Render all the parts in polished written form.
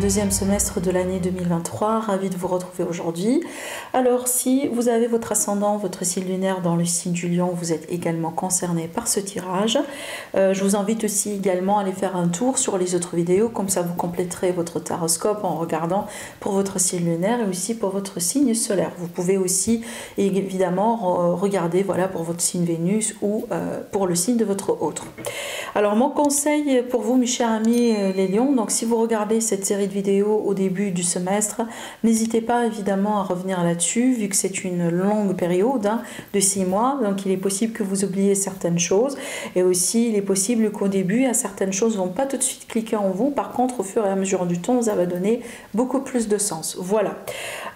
deuxième semestre de l'année 2023. Ravi de vous retrouver aujourd'hui. Alors, si vous avez votre ascendant, votre signe lunaire dans le signe du Lion, vous êtes également concerné par ce tirage. Je vous invite aussi également à aller faire un tour sur les autres vidéos, comme ça vous compléterez votre taroscope en regardant pour votre signe lunaire et aussi pour votre signe solaire. Vous pouvez aussi évidemment regarder voilà, pour votre signe Vénus ou pour le signe de votre autre. Alors, mon conseil pour vous, mes chers amis les lions, donc si vous regardez cette série de vidéos au début du semestre, n'hésitez pas évidemment à revenir là-dessus, vu que c'est une longue période de 6 mois, donc il est possible que vous oubliez certaines choses, et aussi il est possible qu'au début, certaines choses ne vont pas tout de suite cliquer en vous, par contre au fur et à mesure du temps, ça va donner beaucoup plus de sens. Voilà.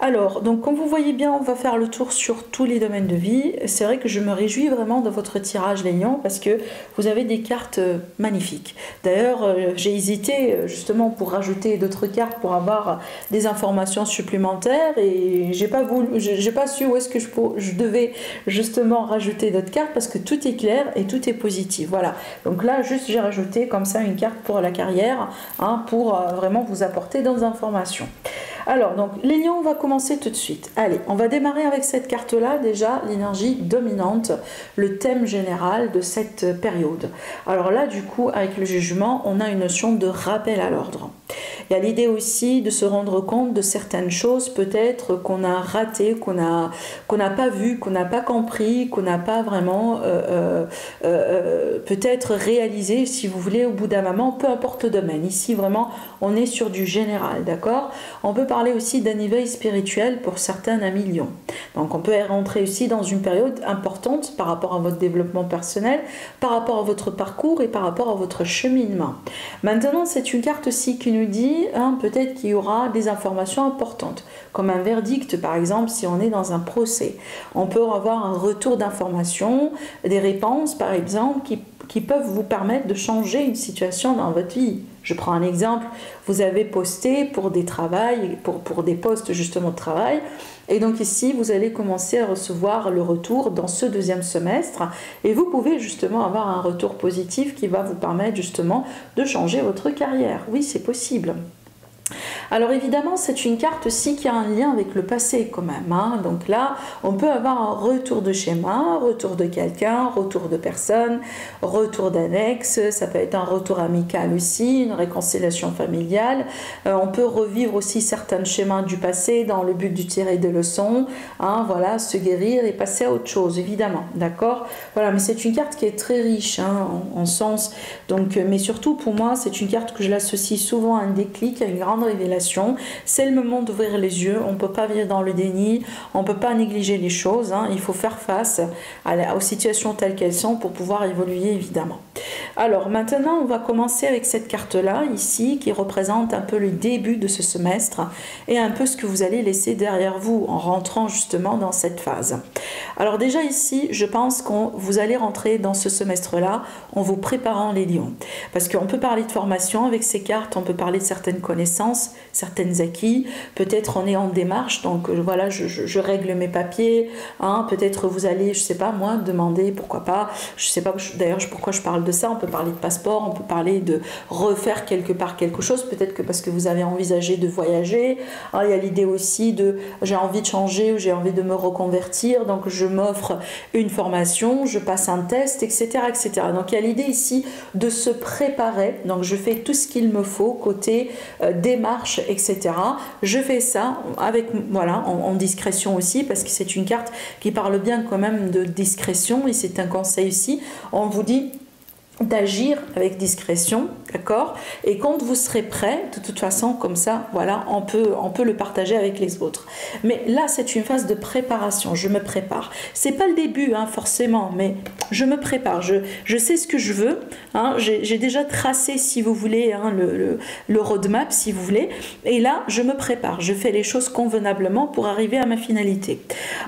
Alors, donc comme vous voyez bien, on va faire le tour sur tous les domaines de vie. C'est vrai que je me réjouis vraiment de votre tirage les lions, parce que vous avez des cartes magnifiques. D'ailleurs, j'ai hésité justement pour rajouter d'autres cartes pour avoir des informations supplémentaires et j'ai pas su où est-ce que je devais justement rajouter d'autres cartes parce que tout est clair et tout est positif. Voilà. Donc là, juste j'ai rajouté comme ça une carte pour la carrière pour vraiment vous apporter d'autres informations. Alors, donc, les lions, on va commencer tout de suite. Allez, on va démarrer avec cette carte-là, déjà, l'énergie dominante, le thème général de cette période. Alors là, du coup, avec le jugement, on a une notion de rappel à l'ordre. Il y a l'idée aussi de se rendre compte de certaines choses, peut-être qu'on a raté, qu'on n'a pas vu, qu'on n'a pas compris, qu'on n'a pas vraiment peut-être réalisé, si vous voulez, au bout d'un moment, peu importe le domaine. Ici, vraiment, on est sur du général, d'accord? On peut parler aussi d'un éveil spirituel pour certains amis lions. Donc, on peut rentrer aussi dans une période importante par rapport à votre développement personnel, par rapport à votre parcours et par rapport à votre cheminement. Maintenant, c'est une carte aussi qui nous dit peut-être qu'il y aura des informations importantes, comme un verdict par exemple si on est dans un procès. On peut avoir un retour d'informations, des réponses par exemple qui peuvent vous permettre de changer une situation dans votre vie. Je prends un exemple, vous avez posté pour des travails, pour des postes justement de travail, et donc ici vous allez commencer à recevoir le retour dans ce deuxième semestre, et vous pouvez justement avoir un retour positif qui va vous permettre justement de changer votre carrière. Oui, c'est possible. Alors évidemment, c'est une carte aussi qui a un lien avec le passé quand même. Donc là, on peut avoir un retour de schéma, retour de quelqu'un, retour de personne, retour d'annexe, ça peut être un retour amical aussi, une réconciliation familiale. On peut revivre aussi certains schémas du passé dans le but de tirer des leçons, voilà, se guérir et passer à autre chose, évidemment, d'accord? Voilà, mais c'est une carte qui est très riche en sens, donc, mais surtout pour moi, c'est une carte que je l'associe souvent à un déclic, à une grande révélation. C'est le moment d'ouvrir les yeux, on ne peut pas vivre dans le déni, on ne peut pas négliger les choses, il faut faire face aux situations telles qu'elles sont pour pouvoir évoluer évidemment. Alors maintenant on va commencer avec cette carte là ici qui représente un peu le début de ce semestre et un peu ce que vous allez laisser derrière vous en rentrant justement dans cette phase. Alors déjà ici je pense que vous allez rentrer dans ce semestre là en vous préparant les lions, parce qu'on peut parler de formation avec ces cartes, on peut parler de certaines connaissances, certaines acquis, peut-être on est en démarche, donc voilà, je règle mes papiers, peut-être vous allez, je sais pas moi, demander, pourquoi pas, je sais pas d'ailleurs pourquoi je parle de ça, on peut parler de passeport, on peut parler de refaire quelque part quelque chose, peut-être que parce que vous avez envisagé de voyager, il y a l'idée aussi de j'ai envie de changer ou j'ai envie de me reconvertir, donc je m'offre une formation, je passe un test, etc., etc. Donc il y a l'idée ici de se préparer, donc je fais tout ce qu'il me faut côté démarche, etc. Je fais ça avec, voilà, en discrétion aussi, parce que c'est une carte qui parle bien quand même de discrétion, et c'est un conseil aussi. On vous dit d'agir avec discrétion, d'accord? Et quand vous serez prêt, de toute façon, comme ça, voilà, on peut le partager avec les autres. Mais là, c'est une phase de préparation, je me prépare. C'est pas le début, forcément, mais je me prépare, je sais ce que je veux, j'ai déjà tracé, si vous voulez, le roadmap, si vous voulez, et là, je me prépare, je fais les choses convenablement pour arriver à ma finalité.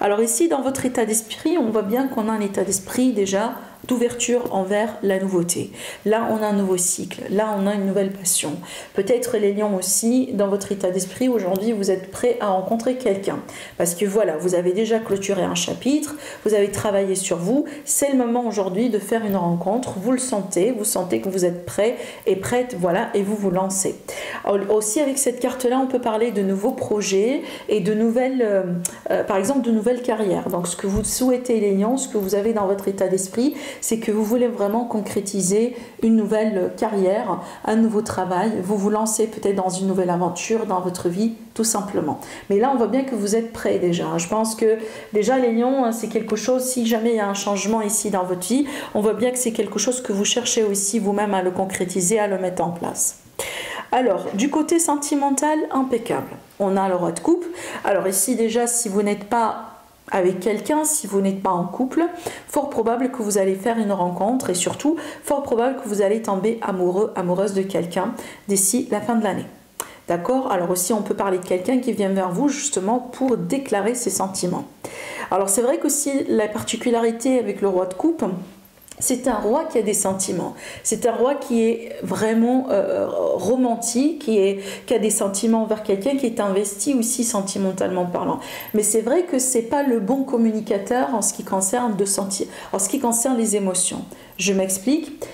Alors ici, dans votre état d'esprit, on voit bien qu'on a un état d'esprit déjà d'ouverture envers la nouveauté. Là, on a un nouveau cycle. Là, on a une nouvelle passion. Peut-être les lions aussi, dans votre état d'esprit, aujourd'hui, vous êtes prêts à rencontrer quelqu'un. Parce que voilà, vous avez déjà clôturé un chapitre, vous avez travaillé sur vous. C'est le moment aujourd'hui de faire une rencontre. Vous sentez que vous êtes prêt et prête, voilà, et vous vous lancez. Aussi, avec cette carte-là, on peut parler de nouveaux projets et de nouvelles, par exemple, de nouvelles carrières. Donc, ce que vous souhaitez, les lions, ce que vous avez dans votre état d'esprit, c'est que vous voulez vraiment concrétiser une nouvelle carrière, un nouveau travail. Vous vous lancez peut-être dans une nouvelle aventure dans votre vie, tout simplement. Mais là, on voit bien que vous êtes prêts déjà. Je pense que déjà, les lions, c'est quelque chose, si jamais il y a un changement ici dans votre vie, on voit bien que c'est quelque chose que vous cherchez aussi vous-même à le concrétiser, à le mettre en place. Alors, du côté sentimental, impeccable. On a le roi de coupe. Alors ici, déjà, si vous n'êtes pas avec quelqu'un, si vous n'êtes pas en couple, fort probable que vous allez faire une rencontre et surtout, fort probable que vous allez tomber amoureux, amoureuse de quelqu'un d'ici la fin de l'année. D'accord? Alors aussi, on peut parler de quelqu'un qui vient vers vous justement pour déclarer ses sentiments. Alors c'est vrai qu'aussi, la particularité avec le roi de coupe, c'est un roi qui a des sentiments. C'est un roi qui est vraiment romantique, qui a des sentiments envers quelqu'un, qui est investi aussi sentimentalement parlant. Mais c'est vrai que c'est pas le bon communicateur en ce qui concerne les émotions. Je m'explique.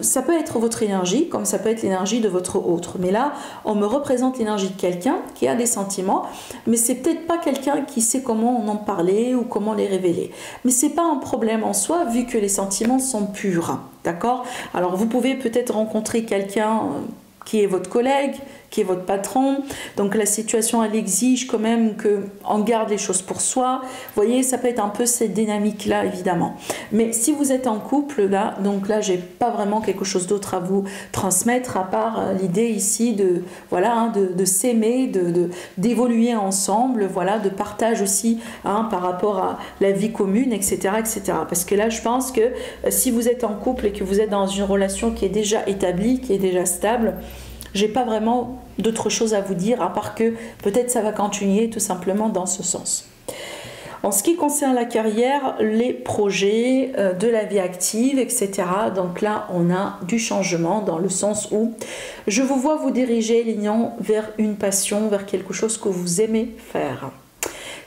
Ça peut être votre énergie, comme ça peut être l'énergie de votre autre. Mais là, on me représente l'énergie de quelqu'un qui a des sentiments, mais c'est peut-être pas quelqu'un qui sait comment en parler ou comment les révéler. Mais c'est pas un problème en soi, vu que les sentiments sont purs. D'accord? Alors, vous pouvez peut-être rencontrer quelqu'un qui est votre collègue, qui est votre patron. Donc la situation, elle exige quand même qu'on garde les choses pour soi. Vous voyez, ça peut être un peu cette dynamique-là, évidemment. Mais si vous êtes en couple, là, donc là, j'ai pas vraiment quelque chose d'autre à vous transmettre, à part l'idée ici de, voilà, hein, de s'aimer, d'évoluer ensemble, voilà, de partage aussi, hein, par rapport à la vie commune, etc., etc. Parce que là, je pense que si vous êtes en couple et que vous êtes dans une relation qui est déjà établie, qui est déjà stable, j'ai pas vraiment d'autre chose à vous dire, à part que peut-être ça va continuer tout simplement dans ce sens. En ce qui concerne la carrière, les projets de la vie active, etc. Donc là, on a du changement dans le sens où je vous vois vous diriger, les lions, vers une passion, vers quelque chose que vous aimez faire.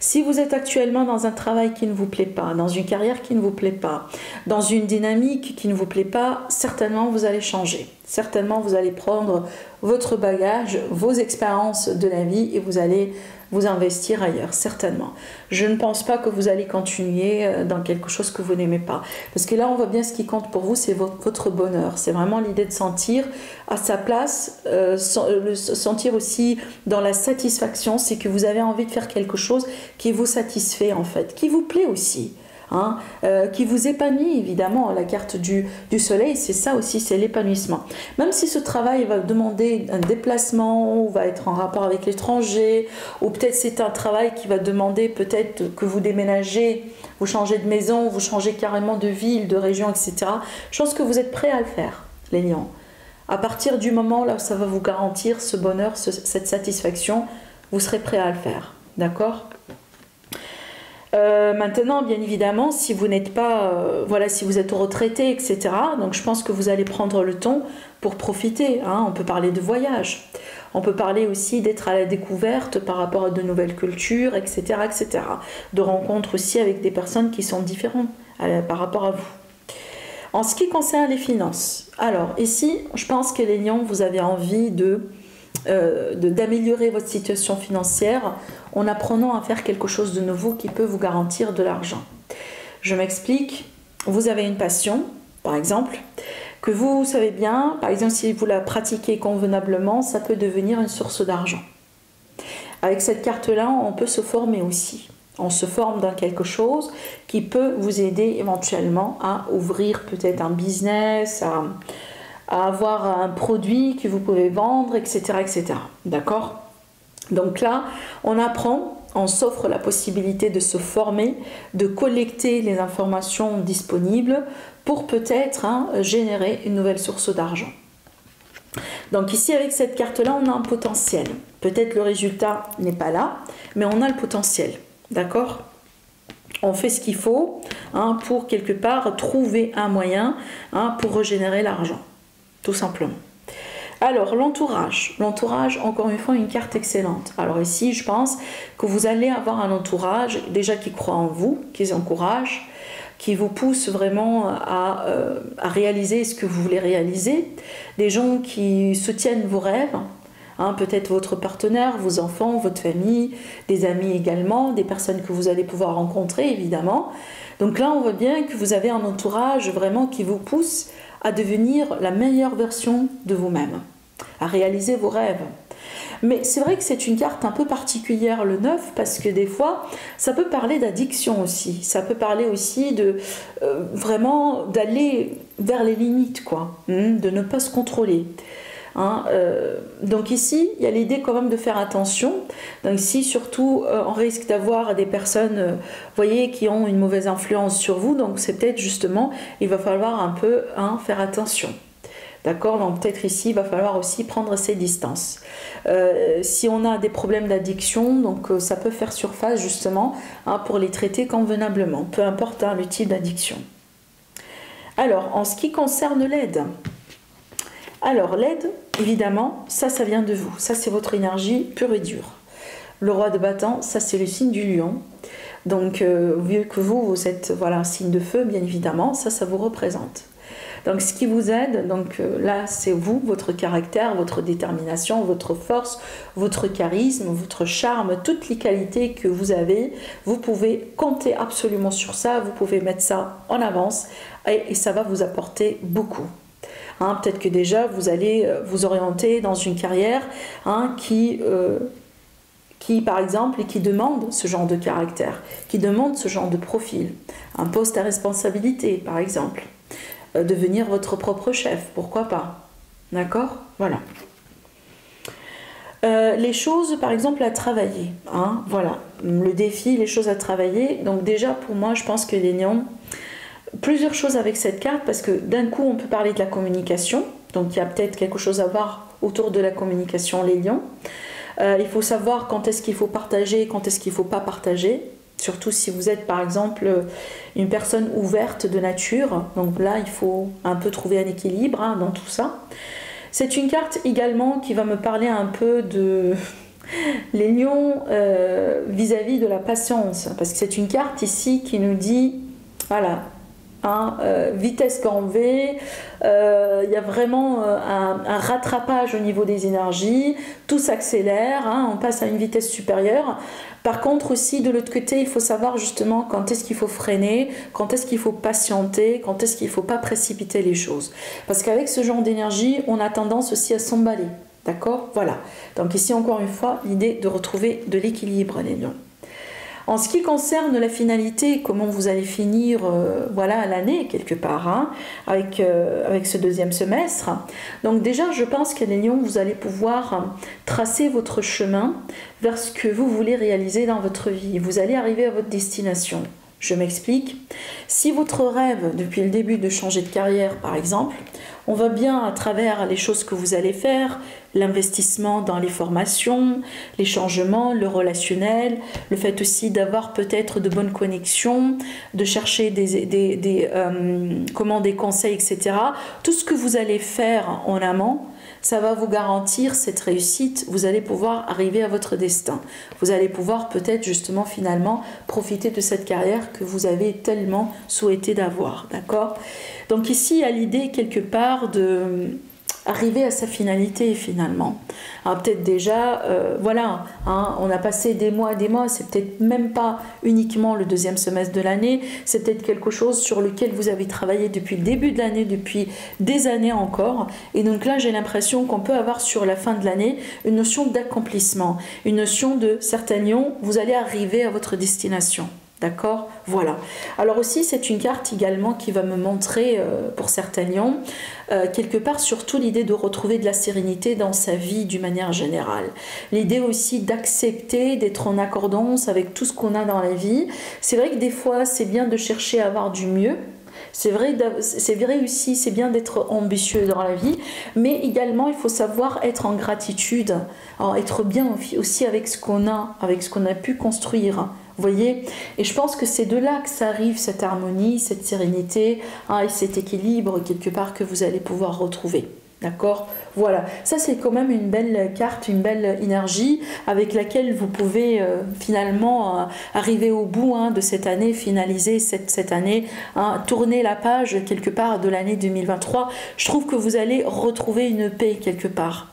Si vous êtes actuellement dans un travail qui ne vous plaît pas, dans une carrière qui ne vous plaît pas, dans une dynamique qui ne vous plaît pas, certainement vous allez changer. Certainement vous allez prendre votre bagage, vos expériences de la vie et vous allez vous investir ailleurs, certainement. Je ne pense pas que vous allez continuer dans quelque chose que vous n'aimez pas. Parce que là, on voit bien ce qui compte pour vous, c'est votre bonheur. C'est vraiment l'idée de sentir à sa place, le sentir aussi dans la satisfaction, c'est que vous avez envie de faire quelque chose qui vous satisfait en fait, qui vous plaît aussi. Hein, qui vous épanouit évidemment. La carte du soleil, c'est ça aussi, c'est l'épanouissement. Même si ce travail va demander un déplacement ou va être en rapport avec l'étranger, ou peut-être c'est un travail qui va demander peut-être que vous déménagez, vous changez de maison, vous changez carrément de ville, de région, etc. Je pense que vous êtes prêts à le faire, les lions. À partir du moment là où ça va vous garantir ce bonheur, cette satisfaction, vous serez prêts à le faire. D'accord ? Maintenant, bien évidemment, si vous n'êtes pas, voilà, si vous êtes retraité, etc., donc je pense que vous allez prendre le temps pour profiter. Hein. On peut parler de voyage, on peut parler aussi d'être à la découverte par rapport à de nouvelles cultures, etc., etc., de rencontres aussi avec des personnes qui sont différentes par rapport à vous. En ce qui concerne les finances, alors ici, je pense que les lions, vous avez envie d'améliorer votre situation financière en apprenant à faire quelque chose de nouveau qui peut vous garantir de l'argent. Je m'explique, vous avez une passion, par exemple, que vous savez bien, par exemple si vous la pratiquez convenablement, ça peut devenir une source d'argent. Avec cette carte-là, on peut se former aussi. On se forme dans quelque chose qui peut vous aider éventuellement à ouvrir peut-être un business, à avoir un produit que vous pouvez vendre, etc., etc. D'accord ? Donc là, on apprend, on s'offre la possibilité de se former, de collecter les informations disponibles pour peut-être générer une nouvelle source d'argent. Donc ici, avec cette carte-là, on a un potentiel. Peut-être le résultat n'est pas là, mais on a le potentiel. D'accord ? on fait ce qu'il faut hein, pour quelque part trouver un moyen hein, pour régénérer l'argent, tout simplement. Alors, l'entourage. L'entourage, encore une fois, une carte excellente. Alors ici, je pense que vous allez avoir un entourage déjà qui croit en vous, qui vous encourage, qui vous pousse vraiment à réaliser ce que vous voulez réaliser. Des gens qui soutiennent vos rêves, hein, peut-être votre partenaire, vos enfants, votre famille, des amis également, des personnes que vous allez pouvoir rencontrer, évidemment. Donc là, on voit bien que vous avez un entourage vraiment qui vous pousse à devenir la meilleure version de vous-même, à réaliser vos rêves. Mais c'est vrai que c'est une carte un peu particulière, le 9, parce que des fois, ça peut parler d'addiction aussi. Ça peut parler aussi de vraiment d'aller vers les limites, quoi, de ne pas se contrôler. Hein, donc ici, il y a l'idée quand même de faire attention. Donc ici, surtout, on risque d'avoir des personnes, voyez, qui ont une mauvaise influence sur vous. Donc c'est peut-être justement, il va falloir un peu hein, faire attention. D'accord? Donc peut-être ici, il va falloir aussi prendre ses distances. Si on a des problèmes d'addiction, donc ça peut faire surface justement hein, pour les traiter convenablement, peu importe hein, le type d'addiction. Alors, en ce qui concerne l'aide, alors l'aide, évidemment, ça vient de vous. Ça, c'est votre énergie pure et dure. Le roi de bâton, ça, c'est le signe du lion. Donc, vu que vous êtes voilà, un signe de feu, bien évidemment, ça vous représente. Donc, ce qui vous aide, donc là, c'est vous, votre caractère, votre détermination, votre force, votre charisme, votre charme, toutes les qualités que vous avez. Vous pouvez compter absolument sur ça, vous pouvez mettre ça en avance et ça va vous apporter beaucoup. Hein, peut-être que déjà, vous allez vous orienter dans une carrière hein, qui, par exemple, qui demande ce genre de caractère, qui demande ce genre de profil. Un poste à responsabilité, par exemple. Devenir votre propre chef, pourquoi pas. D'accord? Voilà. Les choses, par exemple, à travailler. Hein, voilà. Le défi, les choses à travailler. Donc déjà, pour moi, je pense que les lions... Plusieurs choses avec cette carte, parce que d'un coup, on peut parler de la communication. Donc, il y a peut-être quelque chose à voir autour de la communication, les lions. Il faut savoir quand est-ce qu'il faut partager, quand est-ce qu'il ne faut pas partager. Surtout si vous êtes, par exemple, une personne ouverte de nature. Donc là, il faut un peu trouver un équilibre hein, dans tout ça. C'est une carte également qui va me parler un peu de... les lions vis-à-vis de la patience. Parce que c'est une carte ici qui nous dit... Voilà. Hein, vitesse grand V, il y a vraiment un rattrapage au niveau des énergies, tout s'accélère, hein, on passe à une vitesse supérieure. Par contre aussi de l'autre côté, il faut savoir justement quand est-ce qu'il faut freiner, quand est-ce qu'il faut patienter, quand est-ce qu'il ne faut pas précipiter les choses. Parce qu'avec ce genre d'énergie, on a tendance aussi à s'emballer. D'accord? Voilà. Donc ici encore une fois, l'idée de retrouver de l'équilibre, les lions. En ce qui concerne la finalité, comment vous allez finir voilà, l'année quelque part, hein, avec ce deuxième semestre. Donc déjà, je pense que les lions, vous allez pouvoir tracer votre chemin vers ce que vous voulez réaliser dans votre vie. Vous allez arriver à votre destination. Je m'explique. Si votre rêve, depuis le début, de changer de carrière, par exemple, on voit bien à travers les choses que vous allez faire, l'investissement dans les formations, les changements, le relationnel, le fait aussi d'avoir peut-être de bonnes connexions, de chercher des conseils, etc. Tout ce que vous allez faire en amont, ça va vous garantir cette réussite. Vous allez pouvoir arriver à votre destin. Vous allez pouvoir peut-être justement finalement profiter de cette carrière que vous avez tellement souhaité d'avoir. D'accord? Donc ici, il y a l'idée quelque part de arriver à sa finalité finalement. Alors peut-être déjà, voilà, hein, on a passé des mois, c'est peut-être même pas uniquement le deuxième semestre de l'année, c'est peut-être quelque chose sur lequel vous avez travaillé depuis le début de l'année, depuis des années encore. Et donc là, j'ai l'impression qu'on peut avoir sur la fin de l'année une notion d'accomplissement, une notion de certains lions, vous allez arriver à votre destination. D'accord? Voilà. Alors aussi, c'est une carte également qui va me montrer, pour certains lions, quelque part surtout l'idée de retrouver de la sérénité dans sa vie d'une manière générale. L'idée aussi d'accepter, d'être en accordance avec tout ce qu'on a dans la vie. C'est vrai que des fois, c'est bien de chercher à avoir du mieux. C'est vrai aussi, c'est bien d'être ambitieux dans la vie, mais également il faut savoir être en gratitude, être bien aussi avec ce qu'on a pu construire Vous voyez? Et je pense que c'est de là que ça arrive, cette harmonie, cette sérénité, hein, et cet équilibre quelque part que vous allez pouvoir retrouver. D'accord? Voilà, ça c'est quand même une belle carte, une belle énergie avec laquelle vous pouvez finalement arriver au bout de cette année, finaliser cette année, tourner la page quelque part de l'année 2023. Je trouve que vous allez retrouver une paix quelque part.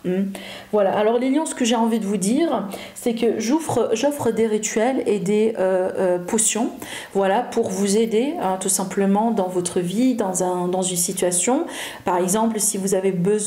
Voilà, alors les lions, ce que j'ai envie de vous dire, c'est que j'offre des rituels et des potions, voilà, pour vous aider tout simplement dans votre vie, dans une situation. Par exemple, si vous avez besoin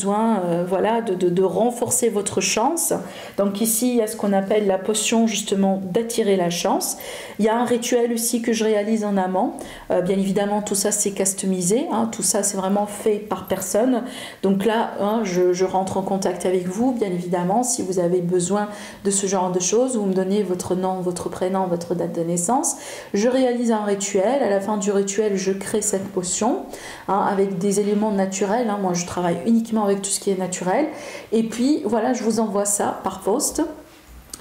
voilà, de renforcer votre chance. Donc ici, il y a ce qu'on appelle la potion justement d'attirer la chance. Il y a un rituel aussi que je réalise en amont. Bien évidemment, tout ça c'est customisé. Tout ça c'est vraiment fait par personne. Donc là, je rentre en contact avec vous, bien évidemment. Si vous avez besoin de ce genre de choses, vous me donnez votre nom, votre prénom, votre date de naissance. Je réalise un rituel. À la fin du rituel, je crée cette potion avec des éléments naturels. Moi, je travaille uniquement avec tout ce qui est naturel. Et puis voilà, je vous envoie ça par poste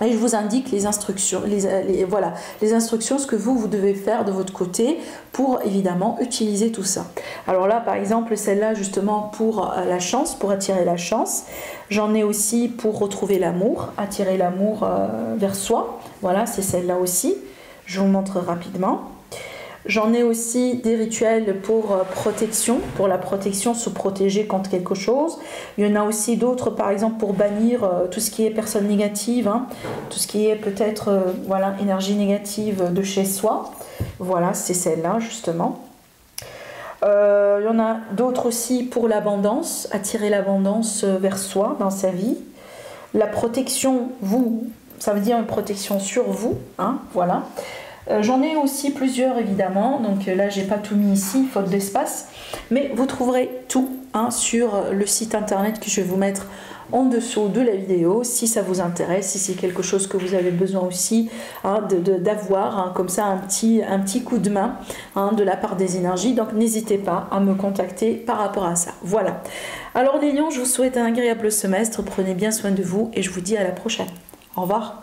et je vous indique les instructions, voilà, les instructions, ce que vous devez faire de votre côté pour évidemment utiliser tout ça. Alors là, par exemple, celle-là justement pour la chance, pour attirer la chance. J'en ai aussi pour retrouver l'amour, attirer l'amour vers soi. Voilà, c'est celle-là aussi. Je vous montre rapidement. J'en ai aussi des rituels pour protection, pour la protection, se protéger contre quelque chose. Il y en a aussi d'autres, par exemple, pour bannir tout ce qui est personne négative, tout ce qui est peut-être voilà, énergie négative de chez soi. Voilà, c'est celle-là, justement. Il y en a d'autres aussi pour l'abondance, attirer l'abondance vers soi, dans sa vie. La protection, vous, ça veut dire une protection sur vous, voilà. J'en ai aussi plusieurs évidemment, donc là j'ai pas tout mis ici, faute d'espace, mais vous trouverez tout sur le site internet que je vais vous mettre en dessous de la vidéo si ça vous intéresse, si c'est quelque chose que vous avez besoin aussi d'avoir comme ça un petit coup de main de la part des énergies. Donc n'hésitez pas à me contacter par rapport à ça. Voilà. Alors les lions, je vous souhaite un agréable semestre, prenez bien soin de vous et je vous dis à la prochaine. Au revoir.